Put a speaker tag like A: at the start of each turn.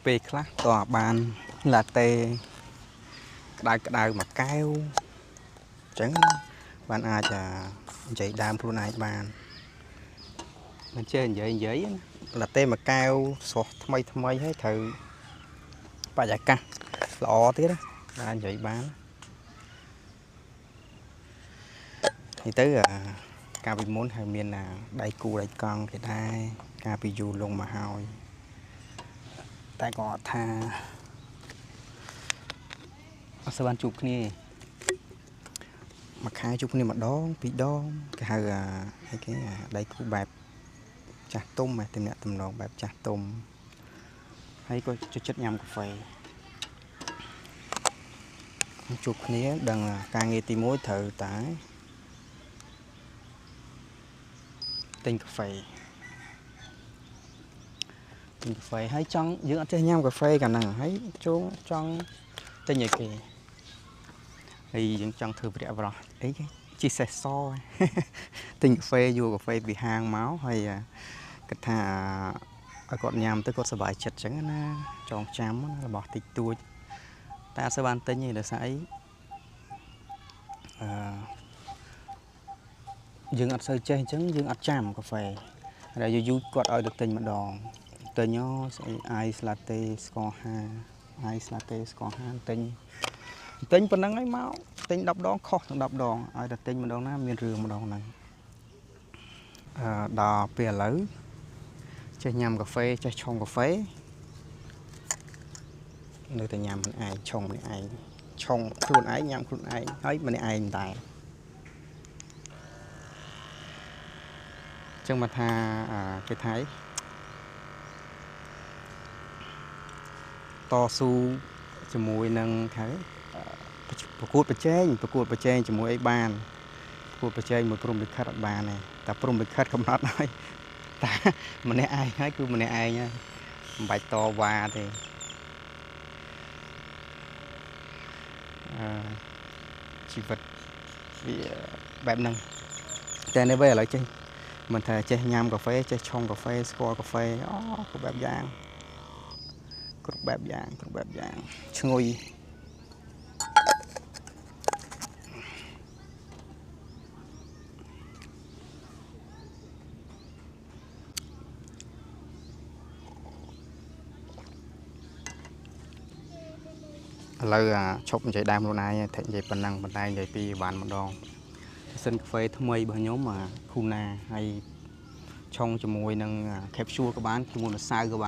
A: ពេលខ្លះតើបានឡាតេក្តៅមកកែវអញ្ចឹងបានអាចនិយាយដើមខ្លួនឯងបានមិនចេះនិយាយឡាតេមកកែវស្រស់ថ្មីហើយត្រូវបរិយាកាសល្អទៀតណានិយាយបាននេះទៅកាលពីមុនហើយមានដៃគូដៃកង់គេដែរកាលពីយូរលងមកហើយតែក៏អត់ថាអត់ស្បានជួបគ្នាមួយខែជួបគ្នាម្ដងពីរដងគេហៅអីគេដៃគូបែបចាស់ទុំតែអ្នកតំណងបែបចាស់ទុំហើយក៏ចូលចិត្តញ៉ាំកាហ្វេជួបគ្នាដឹងការងារទី1ត្រូវតែទិញកាហ្វេហើយចង់យើងអត់ចេះញ៉ាំកាហ្វេកាលហ្នឹងហើយចង់ទិញឲ្យគេហើយយើងចង់ធ្វើប្រាក់បរោះអីគេជីសេះសទិញកាហ្វេយកកាហ្វេពីហាងមកហើយគាត់ថាឲ្យគាត់ញ៉ាំទៅគាត់សប្បាយចិត្តអញ្ចឹងណាចងចាំរបស់តិចតួចតែអត់សូវបានទិញទេដោយសារអីយើងអត់សូវចេះអញ្ចឹងយើងអត់ចាំកាហ្វេហើយយូរគាត់ឲ្យទៅទិញម្ដងទិញស្អី ice latte ស្ករហា ice latte ស្ករហាទិញប៉ុណ្ណឹងហើយមកទិញ10ដងខុសទាំង10ដងឲ្យតែទិញម្ដងណាមានរឿងម្ដងហ្នឹងដល់ពេលឥឡូវចេះញ៉ាំកាហ្វេចេះឆុងកាហ្វេនៅតែញ៉ាំខ្លួនឯងឆុងម្នាក់ឯងឆុងខ្លួនឯងញ៉ាំខ្លួនឯងហើយម្នាក់ឯងដែរចឹងមកថាគេថាតស៊ូជាមួយនឹងខែប្រកួតប្រជែងជាមួយអីបានប្រកួតប្រជែងមួយព្រំលិខិតអត់បានទេតែព្រំលិខិតកំណត់ហើយតែម្នាក់ឯងហើយគឺម្នាក់ឯងហើយមិនបាច់តវ៉ាទេជីវិតវាបែបហ្នឹងតែនៅពេលឥឡូវចេះមិនថាចេះញ៉ាំកាហ្វេចេះឆុងកាហ្វេស្គាល់កាហ្វេគ្រប់បែបយ៉ាងឈ្ងុយឥឡូវឈប់និយាយដើមខ្លួនឯងតែនិយាយប៉ុណ្ណឹងប៉ុន្តែនិយាយពីបានម្ដងសិនកាហ្វេថ្មីរបស់ខ្ញុំគូណាហើយឆុងជាមួយនឹង capsule ក៏បានជាមួយម្សៅក៏បាន